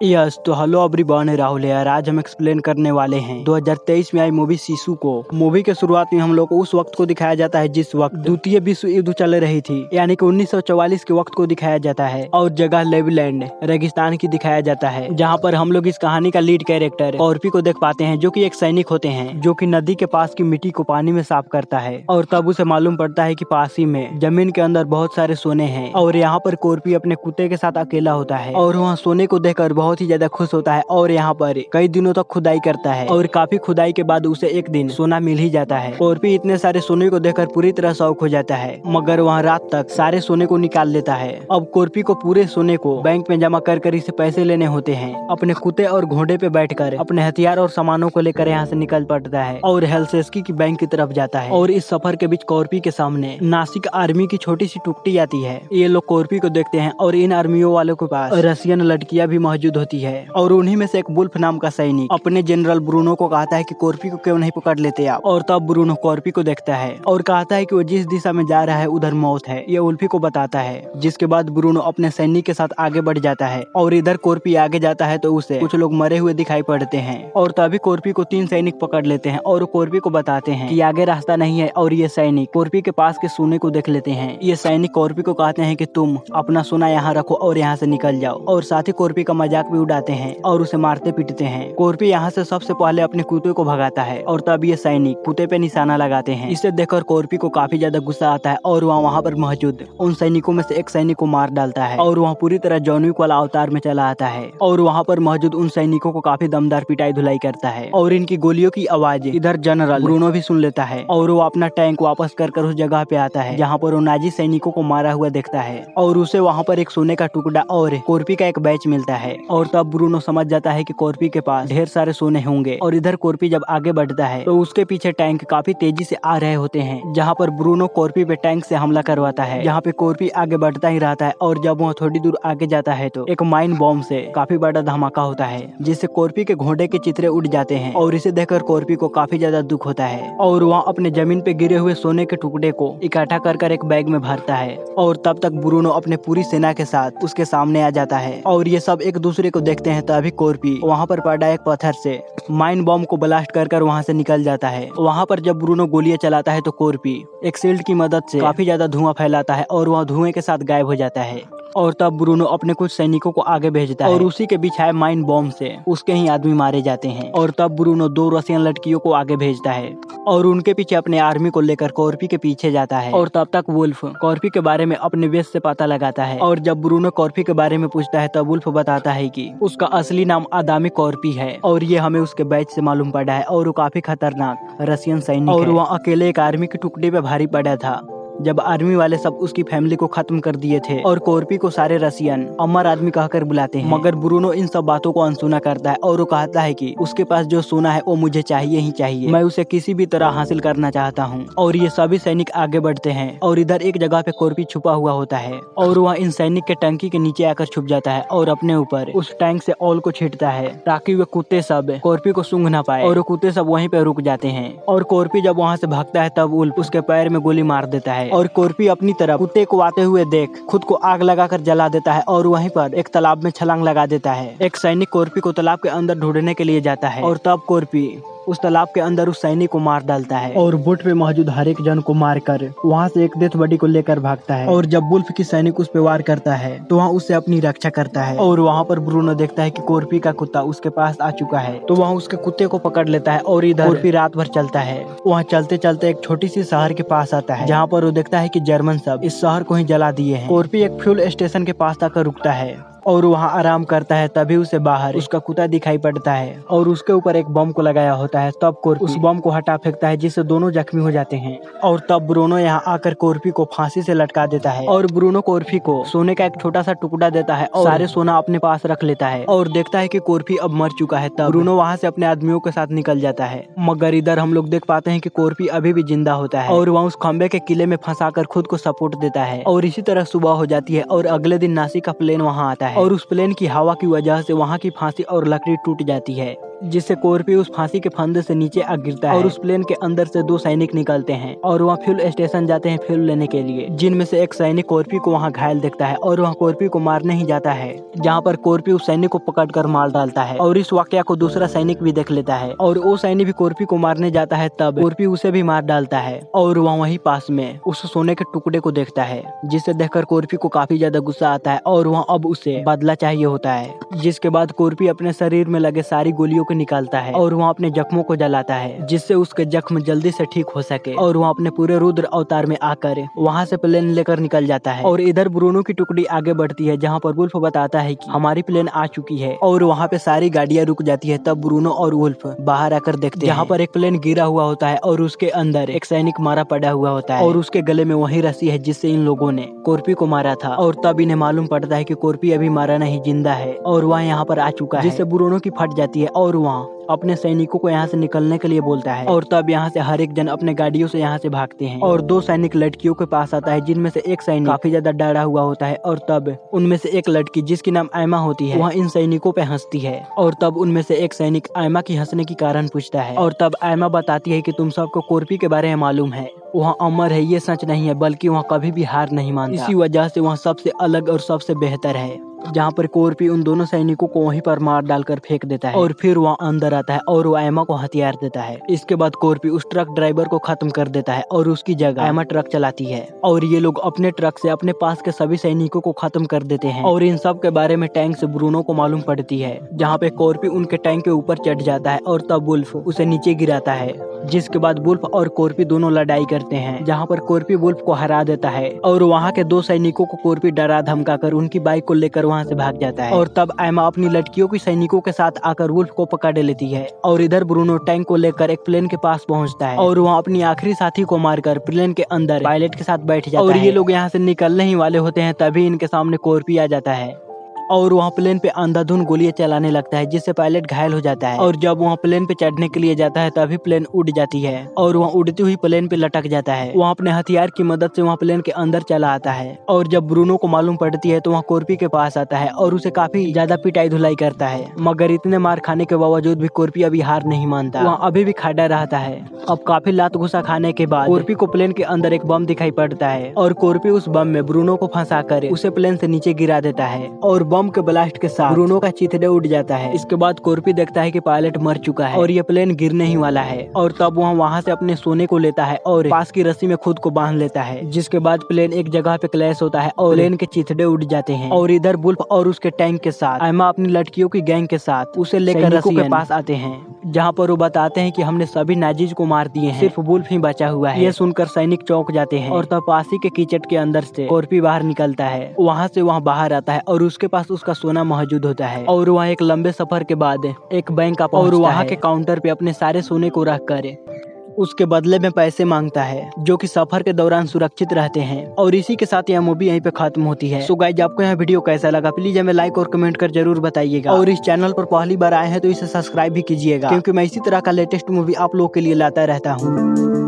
Yes तो hello everyone, Rahul यार। आज हम एक्सप्लेन करने वाले हैं 2023 में आई मूवी शिशु को। मूवी के शुरुआत में हम लोग को उस वक्त को दिखाया जाता है जिस वक्त द्वितीय विश्व युद्ध चल रही थी, यानी कि 1944 के वक्त को दिखाया जाता है। और जगह लेवलैंड रेगिस्तान की दिखाया जाता है, जहाँ पर हम लोग इस कहानी का लीड कैरेक्टर कॉर्पी को देख पाते हैं, जो की एक सैनिक होते हैं जो की नदी के पास की मिट्टी को पानी में साफ करता है। और तब उसे मालूम पड़ता है की पास ही में जमीन के अंदर बहुत सारे सोने हैं। और यहाँ पर कॉर्पी अपने कुत्ते के साथ अकेला होता है और वहाँ सोने को देखकर बहुत ही ज्यादा खुश होता है। और यहाँ पर कई दिनों तक खुदाई करता है और काफी खुदाई के बाद उसे एक दिन सोना मिल ही जाता है। कॉर्पी इतने सारे सोने को देखकर पूरी तरह शौक हो जाता है, मगर वहाँ रात तक सारे सोने को निकाल लेता है। अब कॉर्पी को पूरे सोने को बैंक में जमा कर इसे पैसे लेने होते हैं। अपने कुत्ते और घोड़े पे बैठकर अपने हथियार और सामानों को लेकर यहाँ से निकल पड़ता है और हेल्सिंकी की बैंक की तरफ जाता है। और इस सफर के बीच कॉर्पी के सामने नासिक आर्मी की छोटी सी टुकड़ी आती है। ये लोग कॉर्पी को देखते हैं और इन आर्मियों वालों के पास रशियन लड़कियां भी मौजूद होती है। और उन्हीं में से एक वुल्फ नाम का सैनिक अपने जनरल ब्रूनो को कहता है कि कॉर्पी को क्यों नहीं पकड़ लेते आप। और तब ब्रूनो कॉर्पी को देखता है और कहता है कि वो जिस दिशा में जा रहा है उधर मौत है, ये उल्फी को बताता है। जिसके बाद ब्रूनो अपने सैनिक के साथ आगे बढ़ जाता है और इधर कॉर्पी आगे जाता है तो उसे कुछ लोग मरे हुए दिखाई पड़ते हैं। और तभी कॉर्पी को 3 सैनिक पकड़ लेते हैं और कॉर्पी को बताते हैं कि आगे रास्ता नहीं है। और ये सैनिक कॉर्पी के पास के सोने को देख लेते हैं। ये सैनिक कॉर्पी को कहते हैं कि तुम अपना सोना यहाँ रखो और यहाँ से निकल जाओ। और साथ ही कॉर्पी का मजाक भी उड़ाते हैं और उसे मारते पीटते हैं। कॉर्पी यहाँ से सबसे पहले अपने कुत्ते को भगाता है और तब ये सैनिक कुत्ते पे निशाना लगाते हैं। इसे देखकर कॉर्पी को काफी ज्यादा गुस्सा आता है और वहाँ पर मौजूद उन सैनिकों में से एक सैनिक को मार डालता है और वह पूरी तरह जॉन विक वाला अवतार में चला आता है। और वहाँ पर मौजूद उन सैनिकों को काफी दमदार पिटाई धुलाई करता है और इनकी गोलियों की आवाज इधर जनरल ब्रूनो भी सुन लेता है। और वो अपना टैंक वापस कर उस जगह पे आता है जहाँ पर वो नाजी सैनिकों को मारा हुआ देखता है। और उसे वहाँ पर एक सोने का टुकड़ा और कॉर्पी का एक बैच मिलता है। और तब ब्रूनो समझ जाता है कि कॉर्पी के पास ढेर सारे सोने होंगे। और इधर कॉर्पी जब आगे बढ़ता है तो उसके पीछे टैंक काफी तेजी से आ रहे होते हैं, जहाँ पर ब्रूनो कॉर्पी पे टैंक से हमला करवाता है। यहाँ पे कॉर्पी आगे बढ़ता ही रहता है और जब वह थोड़ी दूर आगे जाता है तो एक माइन बॉम्ब से काफी बड़ा धमाका होता है, जिससे कॉर्पी के घोड़े के चित्रे उड़ जाते हैं। और इसे देखकर कॉर्पी को काफी ज्यादा दुख होता है और वह अपने जमीन पे गिरे हुए सोने के टुकड़े को इकट्ठा कर एक बैग में भरता है। और तब तक ब्रूनो अपने पूरी सेना के साथ उसके सामने आ जाता है और ये सब एक दूसरे को देखते हैं। तभी कॉर्पी वहाँ पर पड़ा एक पत्थर से माइन बॉम्ब को ब्लास्ट कर वहाँ से निकल जाता है। वहाँ पर जब ब्रूनो गोलियां चलाता है तो कॉर्पी एक शील्ड की मदद से काफी ज्यादा धुआं फैलाता है और वह धुएं के साथ गायब हो जाता है। और तब ब्रूनो अपने कुछ सैनिकों को आगे भेजता है और उसी के बिछाए माइन बॉम्ब से उसके ही आदमी मारे जाते हैं। और तब ब्रूनो 2 रशियन लड़कियों को आगे भेजता है और उनके पीछे अपने आर्मी को लेकर कॉर्पी के पीछे जाता है। और तब तक वुल्फ कॉर्पी के बारे में अपने वेश से पता लगाता है। और जब ब्रूनो कॉर्पी के बारे में पूछता है तब वुल्फ बताता है कि उसका असली नाम आदामी कॉर्पी है और ये हमें उसके बैच से मालूम पड़ा है और वो काफी खतरनाक रशियन सैनिक है। और वह अकेले एक आर्मी की टुकड़ी पे भारी पड़ा था जब आर्मी वाले सब उसकी फैमिली को खत्म कर दिए थे। और कॉर्पी को सारे रशियन अमर आदमी कहकर बुलाते हैं, मगर ब्रूनो इन सब बातों को अनसुना करता है और वो कहता है कि उसके पास जो सोना है वो मुझे चाहिए ही चाहिए, मैं उसे किसी भी तरह हासिल करना चाहता हूँ। और ये सभी सैनिक आगे बढ़ते हैं और इधर एक जगह पे कॉर्पी छुपा हुआ होता है और वह इन सैनिक के टंकी के नीचे आकर छुप जाता है और अपने ऊपर उस टैंक से ऑयल को छींटता है ताकि वे कुत्ते सब कॉर्पी को सूंघ ना पाए। और वो कुत्ते सब वहीं पे रुक जाते हैं। और कॉर्पी जब वहाँ से भागता है तब वुल्फ उसके पैर में गोली मार देता है और कॉर्पी अपनी तरफ कुत्ते को आते हुए देख खुद को आग लगाकर जला देता है और वहीं पर एक तालाब में छलांग लगा देता है। एक सैनिक कॉर्पी को तालाब के अंदर ढूंढने के लिए जाता है और तब कॉर्पी उस तालाब के अंदर उस सैनिक को मार डालता है और बोट पे मौजूद हर एक जन को मारकर वहाँ से एक डेथ बॉडी को लेकर भागता है। और जब वुल्फ की सैनिक उस पे वार करता है तो वहाँ उससे अपनी रक्षा करता है। और वहाँ पर ब्रूनो देखता है कि कॉर्पी का कुत्ता उसके पास आ चुका है तो वहाँ उसके कुत्ते को पकड़ लेता है और इधर कॉर्पी रात भर चलता है। वहाँ चलते चलते एक छोटी सी शहर के पास आता है जहाँ पर वो देखता है कि जर्मन सब इस शहर को ही जला दिए हैं। कॉर्पी एक फ्यूल स्टेशन के पास आकर रुकता है और वहाँ आराम करता है। तभी उसे बाहर उसका कुत्ता दिखाई पड़ता है और उसके ऊपर एक बम को लगाया होता है। तब कॉर्पी उस बम को हटा फेंकता है जिससे दोनों जख्मी हो जाते हैं। और तब ब्रूनो यहाँ आकर कॉर्पी को फांसी से लटका देता है और ब्रूनो कॉर्पी को सोने का एक छोटा सा टुकड़ा देता है और सारे सोना अपने पास रख लेता है और देखता है कि कॉर्पी अब मर चुका है। तब ब्रूनो वहाँ से अपने आदमियों के साथ निकल जाता है, मगर इधर हम लोग देख पाते हैं कि कॉर्पी अभी भी जिंदा होता है और वह उस खंबे के किले में फंसाकर खुद को सपोर्ट देता है। और इसी तरह सुबह हो जाती है और अगले दिन नासिक का प्लेन वहाँ आता है और उस प्लेन की हवा की वजह से वहाँ की फांसी और लकड़ी टूट जाती है। जिससे स्कॉर्पियो फांसी के फंदे से नीचे आ गिरता है और उस प्लेन के अंदर से 2 सैनिक निकलते हैं और वहाँ फ्यूल स्टेशन जाते हैं फ्यूल लेने के लिए, जिनमें से एक सैनिक स्कॉर्पियो को वहाँ घायल देखता है और वहाँ स्कॉर्पियो को मारने ही जाता है, जहाँ पर स्कॉर्पियो सैनिक को पकड़कर मार डालता है और इस वाकया को दूसरा सैनिक भी देख लेता है और वो सैनिक भी स्कॉर्पियो को मारने जाता है, तब स्कॉर्पियो उसे भी मार डालता है और वह वहीं पास में उस सोने के टुकड़े को देखता है, जिसे देखकर स्कॉर्पियो को काफी ज्यादा गुस्सा आता है और वह अब उसे बदला चाहिए होता है, जिसके बाद स्कॉर्पियो अपने शरीर में लगे सारी गोलियों को निकालता है और वह अपने जख्मों को जलाता है, जिससे उसके जख्म जल्दी से ठीक हो सके और वह अपने पूरे रुद्र अवतार में आकर वहाँ से प्लेन लेकर निकल जाता है। और इधर ब्रूनो की टुकड़ी आगे बढ़ती है, जहाँ पर वुल्फ बताता है कि हमारी प्लेन आ चुकी है और वहाँ पे सारी गाड़ियाँ रुक जाती है। तब ब्रूनो और वुल्फ बाहर आकर देखते हैं, जहाँ पर एक प्लेन गिरा हुआ होता है और उसके अंदर एक सैनिक मारा पड़ा हुआ होता है और उसके गले में वही रस्सी है जिससे इन लोगों ने स्कॉर्पियो को मारा था। और तब इन्हें मालूम पड़ता है कि स्कॉर्पियो अभी मारा नहीं, जिंदा है और वह यहाँ पर आ चुका है, जिससे ब्रूनो की फट जाती है और वहाँ अपने सैनिकों को यहाँ से निकलने के लिए बोलता है। और तब यहाँ से हर एक जन अपने गाड़ियों से यहाँ से भागते हैं और 2 सैनिक लड़कियों के पास आता है, जिनमें से एक सैनिक काफी ज्यादा डरा हुआ होता है और तब उनमें से एक लड़की जिसकी नाम एमा होती है वह इन सैनिकों पे हंसती है और तब उनमें से एक सैनिक एमा की हंसने की कारण पूछता है और तब एमा बताती है कि तुम सबको स्कॉर्पियो के बारे में मालूम है, वहाँ अमर है, ये सच नहीं है बल्कि वहाँ कभी भी हार नहीं मानता, इसी वजह से वहाँ सबसे अलग और सबसे बेहतर है। जहाँ पर स्कॉर्पियो उन दोनों सैनिकों को वहीं पर मार डालकर फेंक देता है और फिर वहाँ अंदर आता है और वो एमा को हथियार देता है। इसके बाद स्कॉर्पियो उस ट्रक ड्राइवर को खत्म कर देता है और उसकी जगह एमा ट्रक चलाती है और ये लोग अपने ट्रक से अपने पास के सभी सैनिकों को खत्म कर देते हैं। और इन सब के बारे में टैंक से ब्रूनो को मालूम पड़ती है, जहाँ पे स्कॉर्पियो उनके टैंक के ऊपर चढ़ जाता है और तब वुल्फ उसे नीचे गिराता है, जिसके बाद वुल्फ और स्कॉर्पियो दोनों लड़ाई करते हैं, जहाँ पर स्कॉर्पियो वुल्फ को हरा देता है और वहाँ के 2 सैनिकों को स्कॉर्पियो डरा धमका कर उनकी बाइक को लेकर वहाँ से भाग जाता है। और तब एमा अपनी लड़कियों की सैनिकों के साथ आकर वुल्फ को पकड़ लेती है और इधर ब्रूनो टैंक को लेकर एक प्लेन के पास पहुंचता है और वहाँ अपनी आखिरी साथी को मारकर प्लेन के अंदर पायलट के साथ बैठ जाता है। और ये लोग यहाँ से निकलने ही वाले होते हैं, तभी इनके सामने स्कॉर्पियो आ जाता है और वहाँ प्लेन पे अंधाधुंध गोलियां चलाने लगता है, जिससे पायलट घायल हो जाता है। और जब वहाँ प्लेन पे चढ़ने के लिए जाता है तभी प्लेन उड़ जाती है और वहाँ उड़ती हुई प्लेन पे लटक जाता है। वहाँ अपने हथियार की मदद से वहाँ प्लेन के अंदर चला आता है और जब ब्रूनो को मालूम पड़ती है तो वहाँ स्कॉर्पियो के पास आता है और उसे काफी ज्यादा पिटाई धुलाई करता है, मगर इतने मार खाने के बावजूद भी स्कॉर्पियो अभी हार नहीं मानता, वहाँ अभी भी खड़ा रहता है। अब काफी लात घुसा खाने के बाद स्कॉर्पियो को प्लेन के अंदर एक बम दिखाई पड़ता है और स्कॉर्पियो उस बम में ब्रूनो को फंसा कर उसे प्लेन से नीचे गिरा देता है और बम के ब्लास्ट के ब्रूनो का चिथड़े उड़ जाता है। इसके बाद स्कॉर्पियो देखता है कि पायलट मर चुका है और ये प्लेन गिरने ही वाला है और तब वह वहाँ से अपने सोने को लेता है और पास की रस्सी में खुद को बांध लेता है, जिसके बाद प्लेन एक जगह पे क्रैश होता है और प्लेन के चिथड़े उड़ जाते हैं। और इधर वुल्फ और उसके टैंक के साथ एमा अपनी लड़कियों की गैंग के साथ उसे लेकर रस्सी के पास आते हैं, जहाँ पर वो बताते हैं कि हमने सभी नाजीज को मार दिए हैं, सिर्फ वुल्फ ही बचा हुआ है। ये सुनकर सैनिक चौंक जाते हैं और तब पासी के कीचड़ के अंदर से स्कॉर्पियो बाहर निकलता है, वहाँ से वहाँ बाहर आता है और उसके पास उसका सोना मौजूद होता है और वह एक लंबे सफर के बाद एक बैंक और वहाँ के काउंटर पे अपने सारे सोने को रख कर उसके बदले में पैसे मांगता है, जो कि सफर के दौरान सुरक्षित रहते हैं। और इसी के साथ यह मूवी यहीं पे खत्म होती है। सो गाइज, आपको यह वीडियो कैसा लगा प्लीज हमें लाइक और कमेंट कर जरूर बताइएगा और इस चैनल पर पहली बार आए हैं तो इसे सब्सक्राइब भी कीजिएगा, क्योंकि मैं इसी तरह का लेटेस्ट मूवी आप लोग के लिए लाता रहता हूँ।